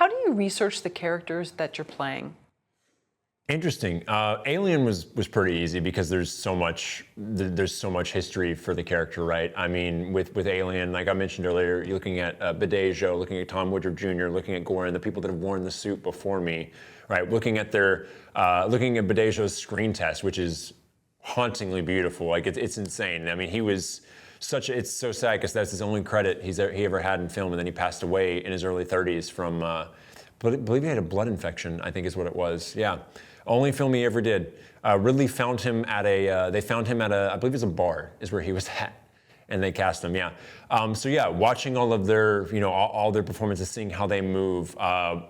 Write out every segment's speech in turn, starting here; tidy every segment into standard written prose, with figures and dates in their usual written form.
How do you research the characters that you're playing? Interesting. Alien was pretty easy because there's so much history for the character, right? I mean, with Alien, like I mentioned earlier, you're looking at Badejo, looking at Tom Woodruff Jr., looking at Goran, the people that have worn the suit before me, right? Looking at Badejo's screen test, which is hauntingly beautiful. Like it's insane. I mean, he was it's so sad because that's his only credit he ever had in film, and then he passed away in his early 30s from, I believe he had a blood infection, I think is what it was. Yeah. Only film he ever did. Ridley found him at I believe it was a bar, is where he was at, and they cast him. Yeah. So yeah, watching all of their, all their performances, seeing how they move,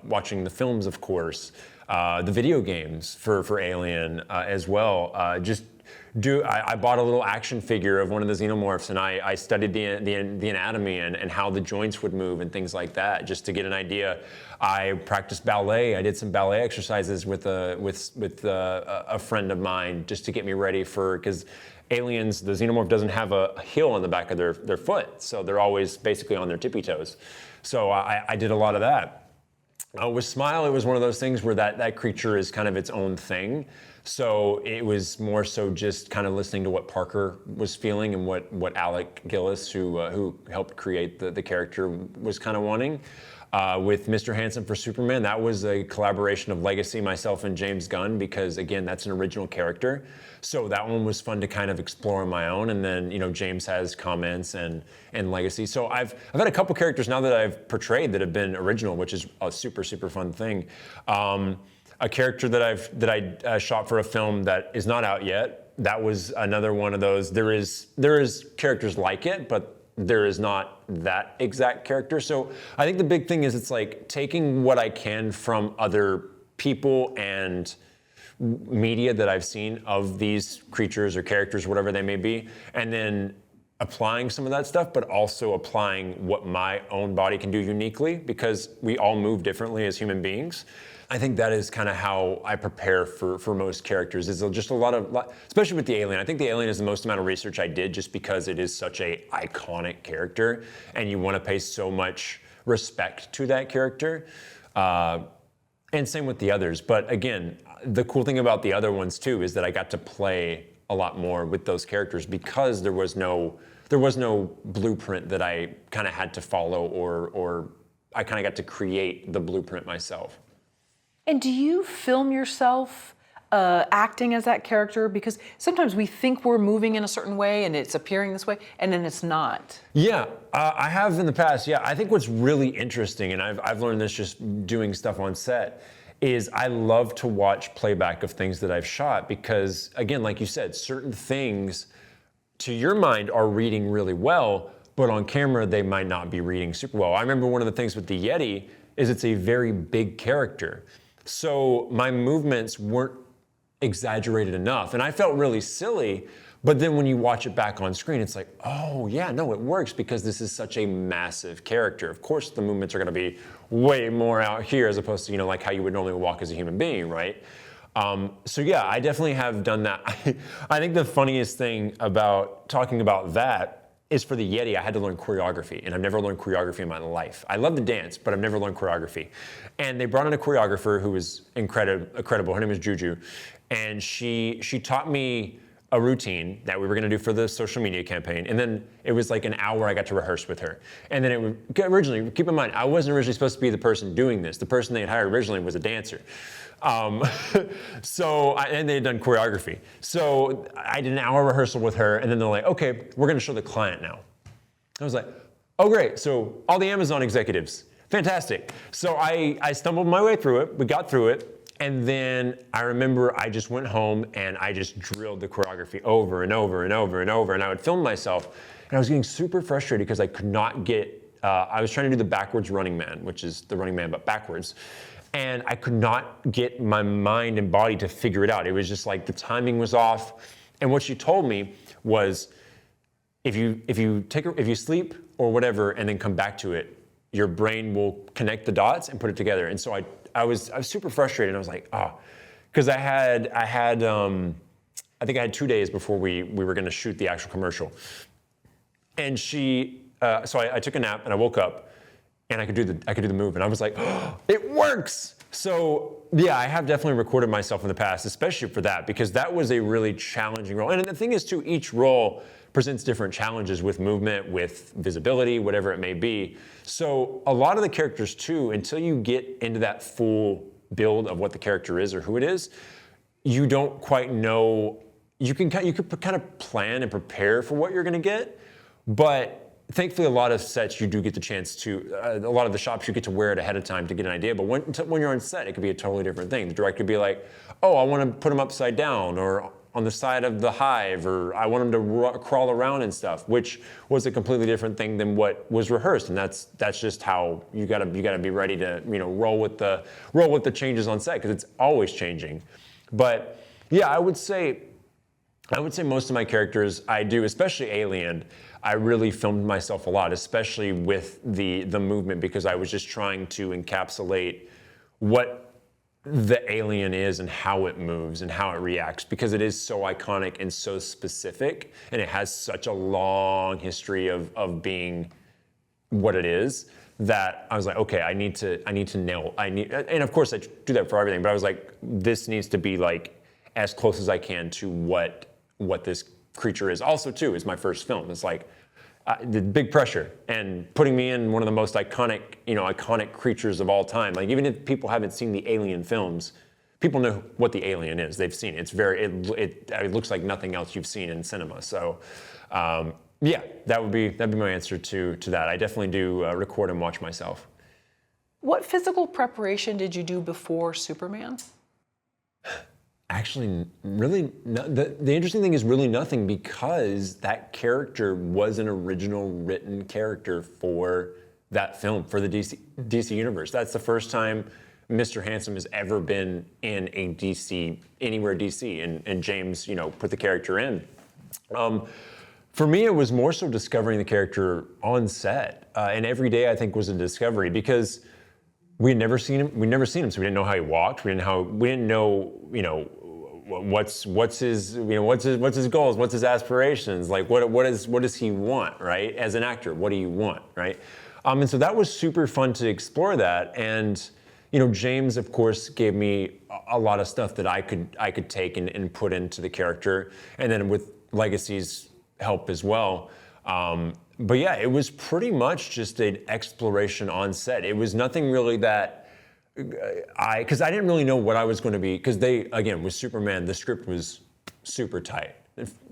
watching the films, of course, the video games for Alien as well. I bought a little action figure of one of the Xenomorphs, and I studied the anatomy and how the joints would move and things like that, just to get an idea. I practiced ballet. I did some ballet exercises with a friend of mine just to get me ready because Aliens, the Xenomorph doesn't have a heel on the back of their foot, so they're always basically on their tippy toes. So I did a lot of that. With Smile, it was one of those things where that creature is kind of its own thing. So it was more so just kind of listening to what Parker was feeling and what Alec Gillis, who helped create the character, was kind of wanting. With Mr. Handsome for Superman, that was a collaboration of Legacy, myself, and James Gunn, because again, that's an original character. So that one was fun to kind of explore on my own. And then, James has comments and Legacy. So I've had a couple characters now that I've portrayed that have been original, which is a super, super fun thing. A character that I shot for a film that is not out yet. That was another one of those. There is characters like it, but there is not that exact character. So I think the big thing is it's like taking what I can from other people and media that I've seen of these creatures or characters, whatever they may be, and then applying some of that stuff, but also applying what my own body can do uniquely, because we all move differently as human beings. I think that is kind of how I prepare for most characters. Is just a lot, especially with the Alien. I think the Alien is the most amount of research I did, just because it is such a iconic character, and you want to pay so much respect to that character. And same with the others. But again, the cool thing about the other ones too is that I got to play a lot more with those characters, because there was no blueprint that I kind of had to follow, or I kind of got to create the blueprint myself. And do you film yourself acting as that character? Because sometimes we think we're moving in a certain way and it's appearing this way, and then it's not. Yeah, I have in the past. Yeah, I think what's really interesting, and I've learned this just doing stuff on set, is I love to watch playback of things that I've shot, because again, like you said, certain things to your mind are reading really well, but on camera they might not be reading super well. I remember one of the things with the Yeti is it's a very big character. So my movements weren't exaggerated enough, and I felt really silly. But then when you watch it back on screen, it's like, oh yeah, no, it works, because this is such a massive character. Of course, the movements are going to be way more out here as opposed to, like how you would normally walk as a human being, right? So yeah, I definitely have done that. I think the funniest thing about talking about that is, for the Yeti, I had to learn choreography, and I've never learned choreography in my life. I love to dance, but I've never learned choreography. And they brought in a choreographer who was incredible. Her name is Juju, and she taught me a routine that we were going to do for the social media campaign, and then it was like an hour I got to rehearse with her. And then originally, keep in mind, I wasn't originally supposed to be the person doing this. The person they had hired originally was a dancer. And they had done choreography. So I did an hour rehearsal with her, and then they're like, okay, we're going to show the client now. I was like, oh great, so all the Amazon executives, fantastic. So I stumbled my way through it, we got through it, and then I remember I just went home and I just drilled the choreography over and over and over and over, and I would film myself, and I was getting super frustrated because I could not get, I was trying to do the backwards running man, which is the running man but backwards, and I could not get my mind and body to figure it out. It was just like the timing was off, and what she told me was, if you sleep or whatever and then come back to it, your brain will connect the dots and put it together. And so I was super frustrated. I was like, because I think I had 2 days before we were going to shoot the actual commercial. And so I took a nap and I woke up, and I could do the move, and I was like, oh, it works. So yeah, I have definitely recorded myself in the past, especially for that, because that was a really challenging role. And the thing is too, each role presents different challenges with movement, with visibility, whatever it may be. So a lot of the characters too, until you get into that full build of what the character is or who it is, you don't quite know. You could kind of plan and prepare for what you're going to get, but thankfully, a lot of sets you do get the chance to, a lot of the shops you get to wear it ahead of time to get an idea. But when you're on set, it could be a totally different thing. The director could be like, oh, I want to put him upside down or on the side of the hive, or I want him to crawl around and stuff, which was a completely different thing than what was rehearsed. And that's just how you gotta be ready to roll with the changes on set, because it's always changing. But yeah, I would say most of my characters I do, especially Alien, I really filmed myself a lot, especially with the movement, because I was just trying to encapsulate what the alien is and how it moves and how it reacts, because it is so iconic and so specific, and it has such a long history of being what it is, that I was like, okay, I need to nail, and of course I do that for everything, but I was like, this needs to be like as close as I can to what this creature is. Also too, is my first film. It's like the big pressure, and putting me in one of the most iconic creatures of all time. Like, even if people haven't seen the Alien films, people know what the alien is. They've seen it. It looks like nothing else you've seen in cinema. So yeah, that'd be my answer to that. I definitely do record and watch myself. What physical preparation did you do before Superman? Actually, really, the interesting thing is really nothing, because that character was an original written character for that film, for the DC universe. That's the first time Mr. Handsome has ever been in a anywhere DC, and James, put the character in. For me, it was more so discovering the character on set, and every day I think was a discovery, because we had never seen him. So we didn't know how he walked. We didn't know, what's his goals, what's his aspirations, like what does he want, right? As an actor, what do you want, right? And so that was super fun to explore that. And James, of course, gave me a lot of stuff that I could take and put into the character, and then with Legacy's help as well. But yeah, it was pretty much just an exploration on set. It was nothing really that because I didn't really know what I was going to be, because with Superman, the script was super tight,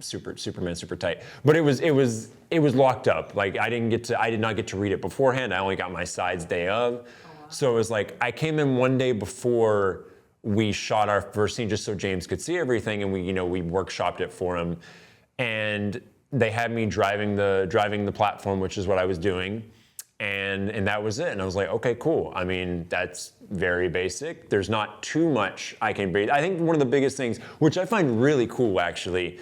Superman super tight, but it was locked up. Like, I did not get to read it beforehand. I only got my sides day of. So it was like, I came in one day before we shot our first scene, just so James could see everything, and we workshopped it for him, and they had me driving the platform, which is what I was doing. And that was it. And I was like, okay, cool. I mean, that's very basic. There's not too much I can breathe. I think one of the biggest things, which I find really cool actually,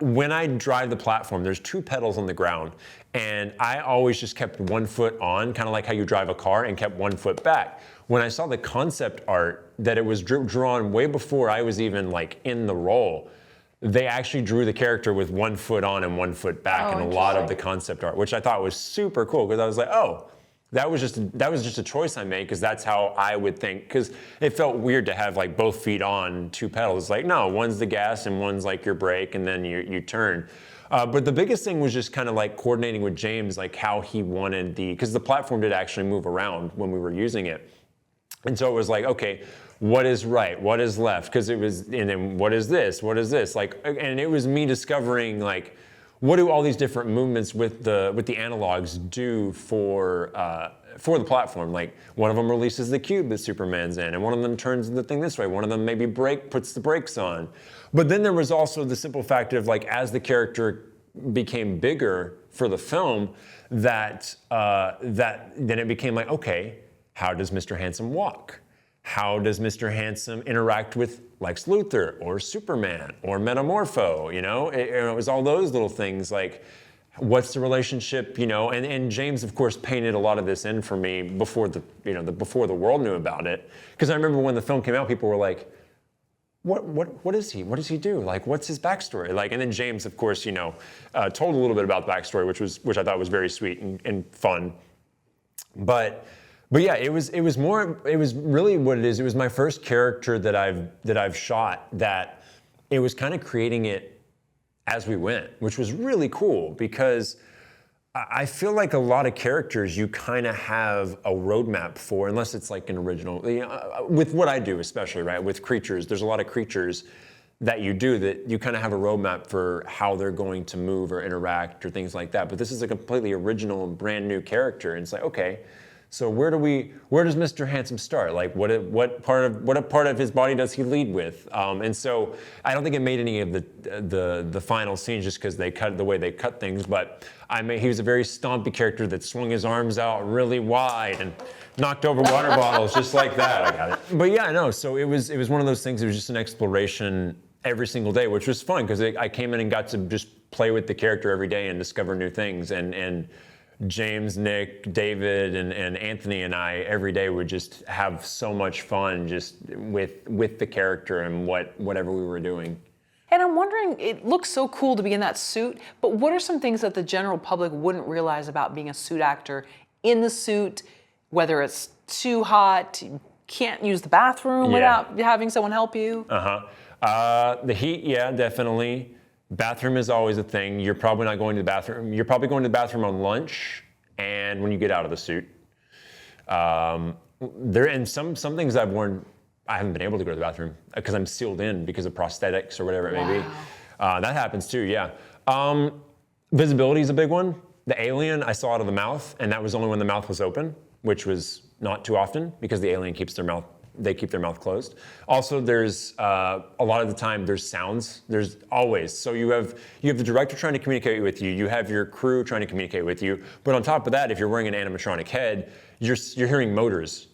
when I drive the platform, there's 2 pedals on the ground, and I always just kept one foot on, kind of like how you drive a car, and kept one foot back. When I saw the concept art, that it was drawn way before I was even like in the role, they actually drew the character with one foot on and one foot back in a lot of the concept art, which I thought was super cool, because I was like, oh, that was just a choice I made, because that's how I would think, because it felt weird to have like both feet on 2 pedals. It's like, no, one's the gas and one's like your brake, and then you turn. But the biggest thing was just kind of like coordinating with James, like how he wanted because the platform did actually move around when we were using it. And so it was like, okay, what is right, what is left? Because and then what is this? Like, and it was me discovering like, what do all these different movements with the analogs do for the platform? Like, one of them releases the cube that Superman's in, and one of them turns the thing this way. One of them maybe puts the brakes on. But then there was also the simple fact of like, as the character became bigger for the film, that then it became like, okay, how does Mr. Handsome walk? How does Mr. Handsome interact with Lex Luthor or Superman or Metamorpho? It was all those little things, like, what's the relationship? And James, of course, painted a lot of this in for me before before the world knew about it. Because I remember when the film came out, people were like, what is he? What does he do? Like, what's his backstory? Like, and then James, of course, told a little bit about the backstory, which I thought was very sweet and fun. But yeah, it was really what it is. It was my first character that I've shot that it was kind of creating it as we went, which was really cool because I feel like a lot of characters you kind of have a roadmap for, unless it's like an original. With what I do, especially, right? With creatures, there's a lot of creatures that you do that you kind of have a roadmap for how they're going to move or interact or things like that. But this is a completely original, brand new character, and it's like, okay, so where does Mr. Handsome start? Like, what part of his body does he lead with? And so I don't think it made any of the final scenes just because they cut the way they cut things. But he was a very stompy character that swung his arms out really wide and knocked over water bottles just like that. I got it. But yeah, I know. So it was one of those things. It was just an exploration every single day, which was fun because I came in and got to just play with the character every day and discover new things. And James, Nick, David, and Anthony and I every day would just have so much fun just with the character and whatever we were doing. And I'm wondering, it looks so cool to be in that suit, but what are some things that the general public wouldn't realize about being a suit actor in the suit, whether it's too hot, you can't use the bathroom without having someone help you? The heat, yeah, definitely. Bathroom is always a thing. You're probably not going to the bathroom. You're probably going to the bathroom on lunch and when you get out of the suit. And some things I've worn, I haven't been able to go to the bathroom because I'm sealed in because of prosthetics or whatever it may be. That happens too, yeah. Visibility is a big one. The alien, I saw out of the mouth, and that was only when the mouth was open, which was not too often because the alien keeps their mouth closed. Also, there's a lot of the time there's sounds. There's always. So you have the director trying to communicate with you. You have your crew trying to communicate with you. But on top of that, if you're wearing an animatronic head, you're hearing motors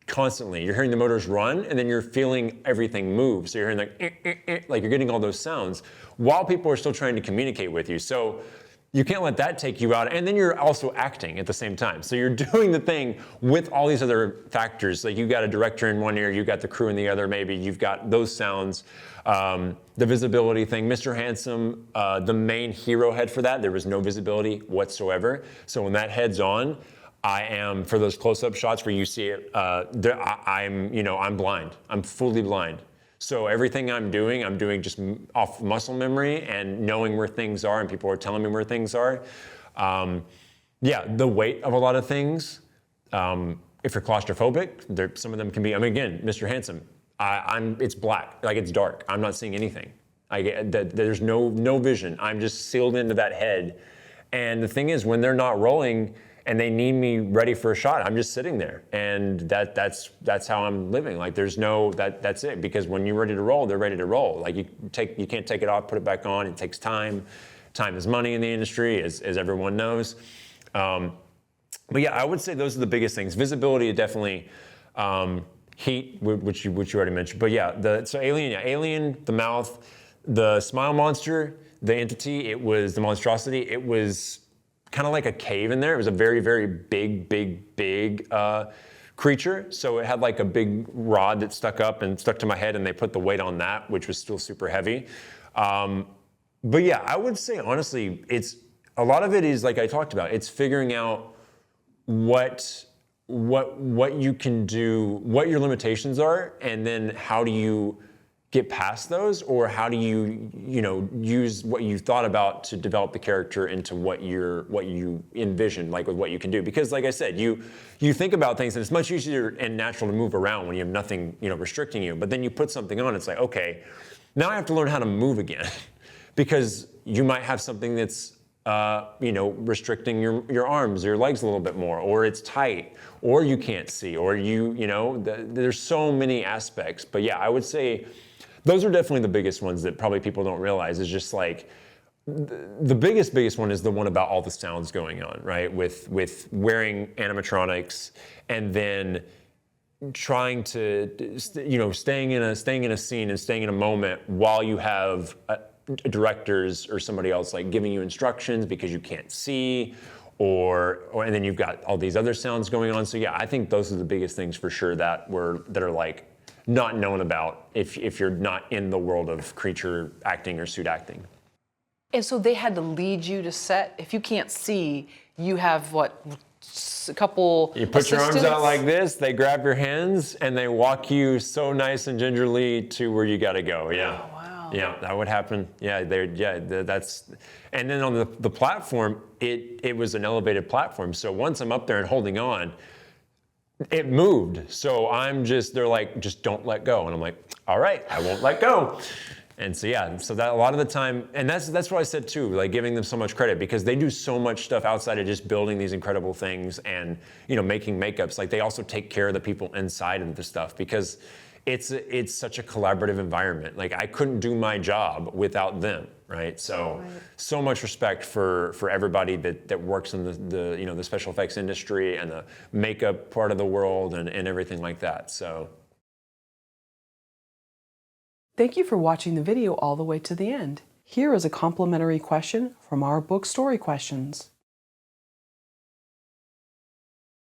constantly. You're hearing the motors run, and then you're feeling everything move. So you're hearing like you're getting all those sounds while people are still trying to communicate with you. So you can't let that take you out. And then you're also acting at the same time. So you're doing the thing with all these other factors. Like you got a director in one ear, you got the crew in the other, maybe you've got those sounds. The visibility thing, Mr. Handsome, the main hero head for that, there was no visibility whatsoever. So when that head's on, I am, for those close-up shots where you see it, I'm blind. I'm fully blind. So everything I'm doing just off muscle memory and knowing where things are, and people are telling me where things are. The weight of a lot of things. If you're claustrophobic, some of them can be. I mean, again, Mr. Handsome, it's black, like it's dark. I'm not seeing anything. There's no vision. I'm just sealed into that head. And the thing is, when they're not rolling and they need me ready for a shot, I'm just sitting there, and that's how I'm living. Like there's no that's it, because when you're ready to roll, they're ready to roll. Like you can't take it off, put it back on. It takes time. Time is money in the industry, as everyone knows. But yeah, I would say those are the biggest things. Visibility, definitely. Heat, which you already mentioned. But yeah, Alien, the mouth, the smile monster, the entity. It was the monstrosity. It was kind of like a cave in there. It was a very, very big creature. So it had like a big rod that stuck to my head, and they put the weight on that, which was still super heavy. But yeah, I would say honestly, a lot of it is like I talked about. It's figuring out what you can do, what your limitations are, and then how do you get past those, or how do you use what you thought about to develop the character into what you envision, like with what you can do. Because like I said, you think about things, and it's much easier and natural to move around when you have nothing restricting you. But then you put something on, it's like, okay, now I have to learn how to move again, because you might have something that's restricting your arms, your legs a little bit more, or it's tight, or you can't see, or there's so many aspects. But yeah, I would say those are definitely the biggest ones that probably people don't realize. Is just like the biggest one is the one about all the sounds going on, right? With wearing animatronics, and then trying to staying in a scene and staying in a moment while you have directors or somebody else like giving you instructions because you can't see, and then you've got all these other sounds going on. So yeah, I think those are the biggest things for sure that are like not known about if you're not in the world of creature acting or suit acting. And so they had to lead you to set. If you can't see, you have a couple You put your arms out assistants. like this, they grab your hands, and they walk you so nice and gingerly to where you got to go. Yeah. Oh, wow. Yeah, that would happen. Yeah, that's, and then on the platform, it was an elevated platform. So once I'm up there and holding on, it moved. So they're like, just don't let go. And I'm like, all right, I won't let go. And so yeah, so that a lot of the time, and that's what I said too, like giving them so much credit because they do so much stuff outside of just building these incredible things and making makeups. Like they also take care of the people inside of the stuff because it's such a collaborative environment. Like I couldn't do my job without them, right? So so much respect for everybody that works in the special effects industry and the makeup part of the world and everything like that. So. Thank you for watching the video all the way to the end. Here is a complimentary question from our book Story Questions.